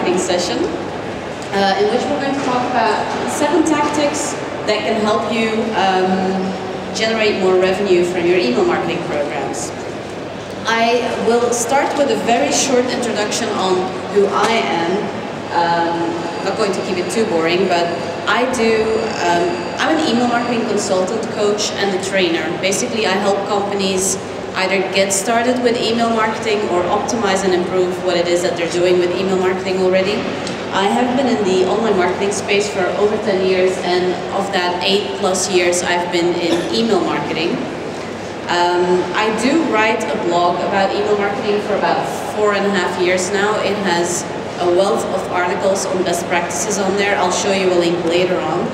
marketing session in which we're going to talk about 7 tactics that can help you generate more revenue from your email marketing programs. I will start with a very short introduction on who I am. I'm not going to keep it too boring, but I'm an email marketing consultant, coach, and a trainer. Basically, I help companies either get started with email marketing or optimize and improve what it is that they're doing with email marketing already. I have been in the online marketing space for over 10 years, and of that 8+ years I've been in email marketing. I do write a blog about email marketing for about 4.5 years now. It has a wealth of articles on best practices on there. I'll show you a link later on.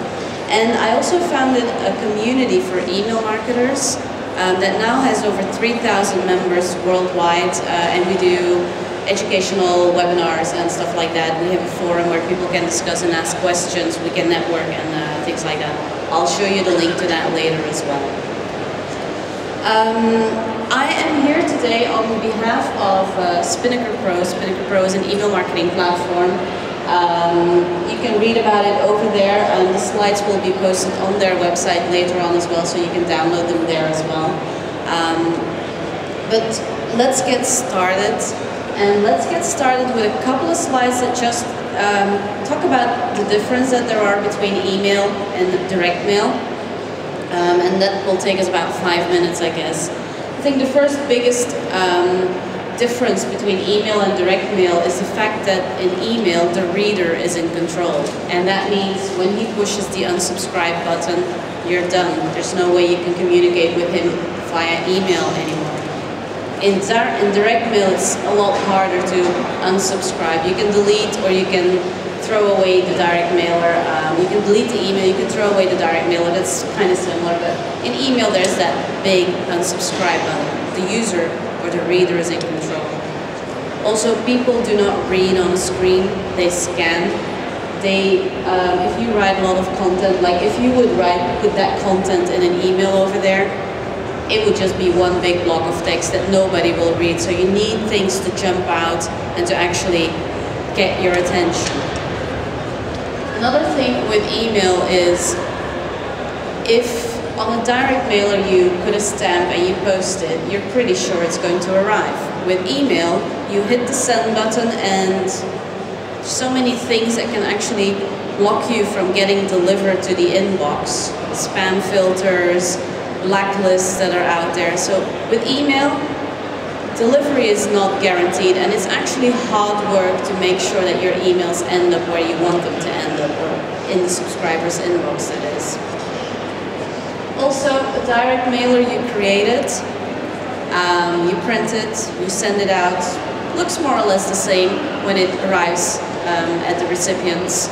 And I also founded a community for email marketers that now has over 3,000 members worldwide, and we do educational webinars and stuff like that. We have a forum where people can discuss and ask questions, we can network and things like that. I'll show you the link to that later as well. I am here today on behalf of Spinnaker Pro. Spinnaker Pro is an email marketing platform. You can read about it over there, and the slides will be posted on their website later on as well, so you can download them there as well. But let's get started. And let's get started with a couple of slides that just talk about the difference that there are between email and direct mail. And that will take us about 5 minutes, I guess. I think the first biggest difference between email and direct mail is the fact that in email, the reader is in control. And that means when he pushes the unsubscribe button, you're done. There's no way you can communicate with him via email anymore. In direct mail, it's a lot harder to unsubscribe. You can delete or you can throw away the direct mailer. You can delete the email, you can throw away the direct mailer. That's kind of similar, but in email there's that big unsubscribe button. The user or the reader is in control. Also, people do not read on a screen, they scan. If you write a lot of content, like if you would put that content in an email over there, it would just be one big block of text that nobody will read. So you need things to jump out and to actually get your attention. Another thing with email is if on a direct mailer you put a stamp and you post it, you're pretty sure it's going to arrive. With email, you hit the send button and so many things that can actually block you from getting delivered to the inbox. Spam filters, blacklists that are out there. So with email, delivery is not guaranteed, and it's actually hard work to make sure that your emails end up where you want them to end up, or in the subscriber's inbox, that is. Also, a direct mailer, you create it, you print it, you send it out. Looks more or less the same when it arrives at the recipient's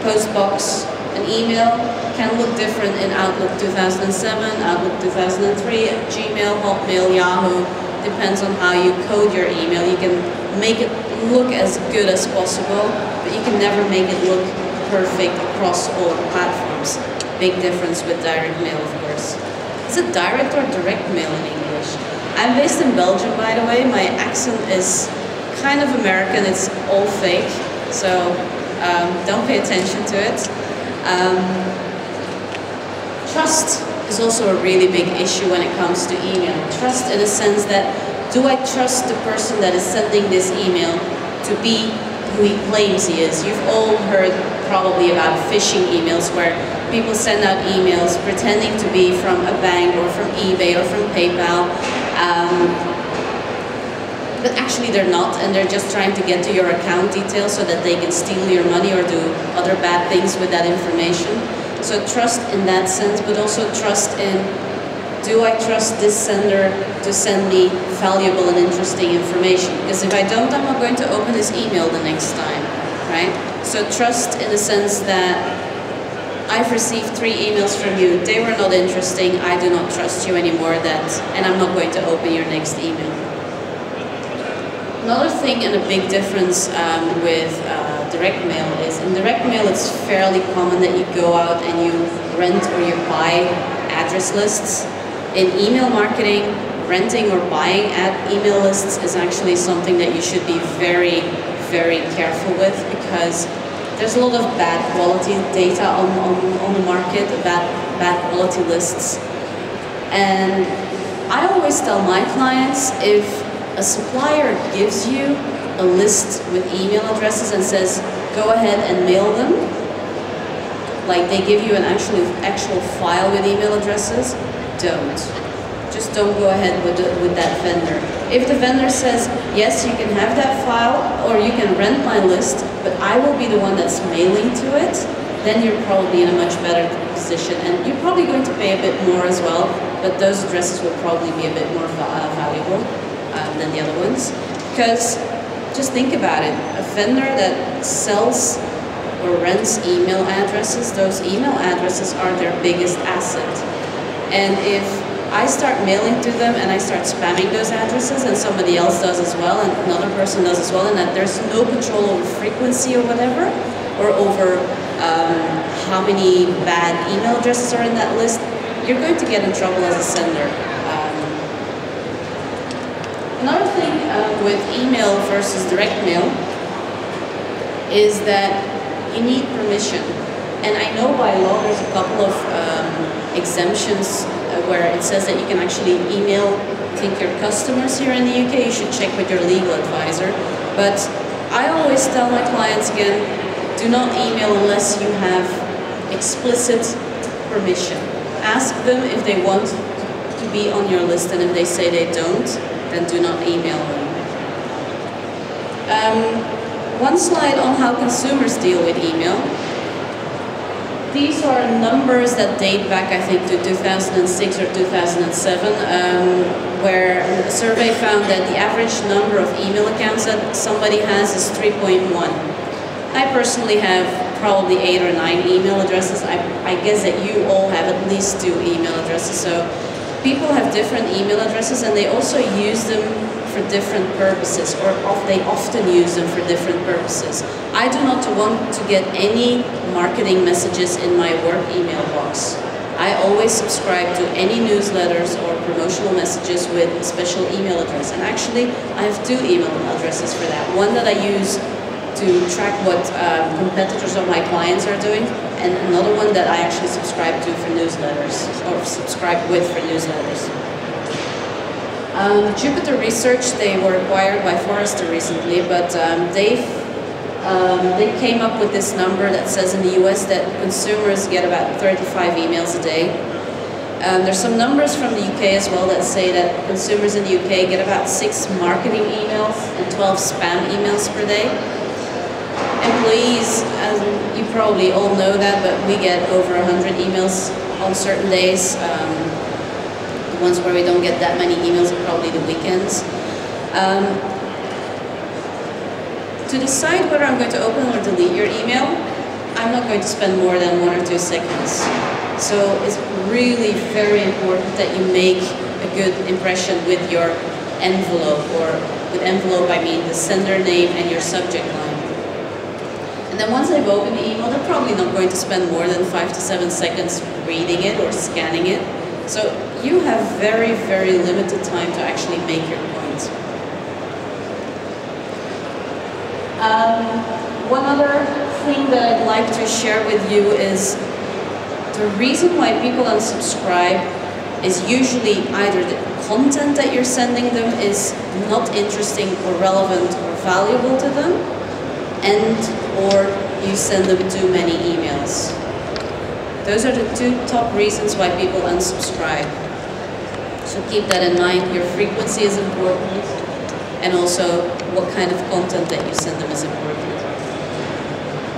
post box. An email can look different in Outlook 2007, Outlook 2003, Gmail, Hotmail, Yahoo. Depends on how you code your email. You can make it look as good as possible, but you can never make it look perfect across all platforms. Big difference with direct mail, of course. Is it direct or direct mail in English? I'm based in Belgium, by the way. My accent is kind of American. It's all fake, so don't pay attention to it. Trust is also a really big issue when it comes to email. Trust in the sense that, do I trust the person that is sending this email to be who he claims he is? You've all heard probably about phishing emails where people send out emails pretending to be from a bank or from eBay or from PayPal. But actually they're not, and they're just trying to get to your account details so that they can steal your money or do other bad things with that information. So trust in that sense, but also trust in, do I trust this sender to send me valuable and interesting information? Because if I don't, I'm not going to open this email the next time, right? So trust in the sense that I've received 3 emails from you, they were not interesting, I do not trust you anymore, and I'm not going to open your next email. Another thing and a big difference with direct mail is, in direct mail it's fairly common that you go out and you rent or you buy address lists. In email marketing, renting or buying email lists is actually something that you should be very, very careful with, because there's a lot of bad quality data on the market, bad quality lists. And I always tell my clients, if a supplier gives you a list with email addresses and says, go ahead and mail them, like they give you an actual file with email addresses, don't. Just don't go ahead with that vendor. If the vendor says, yes, you can have that file, or you can rent my list, but I will be the one that's mailing to it, then you're probably in a much better position. And you're probably going to pay a bit more as well, but those addresses will probably be a bit more valuable than the other ones. Because just think about it, a vendor that sells or rents email addresses, those email addresses are their biggest asset. And if I start mailing to them and I start spamming those addresses, and somebody else does as well, and another person does as well, and that there's no control over frequency or whatever, or over how many bad email addresses are in that list, you're going to get in trouble as a sender. Another thing with email versus direct mail is that you need permission. And I know by law there's a couple of exemptions where it says that you can actually email, I think, your customers here in the UK. You should check with your legal advisor. But I always tell my clients again, do not email unless you have explicit permission. Ask them if they want to be on your list, and if they say they don't, then do not email them. One slide on how consumers deal with email. These are numbers that date back, I think, to 2006 or 2007, where a survey found that the average number of email accounts that somebody has is 3.1. I personally have probably 8 or 9 email addresses. I guess that you all have at least 2 email addresses. So people have different email addresses, and they also use them for different purposes, or they often use them for different purposes. I do not want to get any marketing messages in my work email box. I always subscribe to any newsletters or promotional messages with a special email address. And actually, I have 2 email addresses for that. One that I use to track what competitors of my clients are doing, and another one that I actually subscribe to for newsletters, or subscribe with for newsletters. Jupiter Research, they were acquired by Forrester recently, but they came up with this number that says in the US that consumers get about 35 emails a day. There's some numbers from the UK as well that say that consumers in the UK get about 6 marketing emails and 12 spam emails per day. Employees, you probably all know that, but we get over 100 emails on certain days. The ones where we don't get that many emails are probably the weekends. To decide whether I'm going to open or delete your email, I'm not going to spend more than 1 or 2 seconds. So it's really very important that you make a good impression with your envelope, or with envelope I mean the sender name and your subject line. And then once they've opened the email, they're probably not going to spend more than 5 to 7 seconds reading it or scanning it. So you have very, very limited time to actually make your point. One other thing that I'd like to share with you is the reason why people unsubscribe is usually either the content that you're sending them is not interesting or relevant or valuable to them, and or you send them too many emails. Those are the 2 top reasons why people unsubscribe. So keep that in mind. Your frequency is important, and also what kind of content that you send them is important.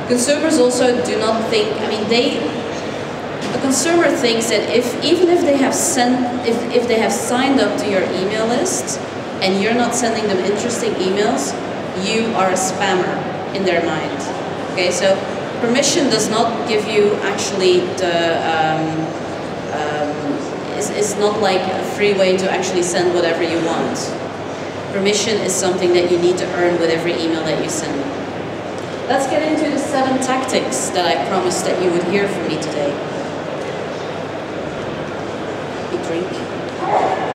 Consumers also do not think, I mean, a consumer thinks that even if they have signed up to your email list and you're not sending them interesting emails, you are a spammer in their mind. Okay, so permission does not give you actually it's not like a free way to actually send whatever you want. Permission is something that you need to earn with every email that you send. Let's get into the 7 tactics that I promised that you would hear from me today. You drink.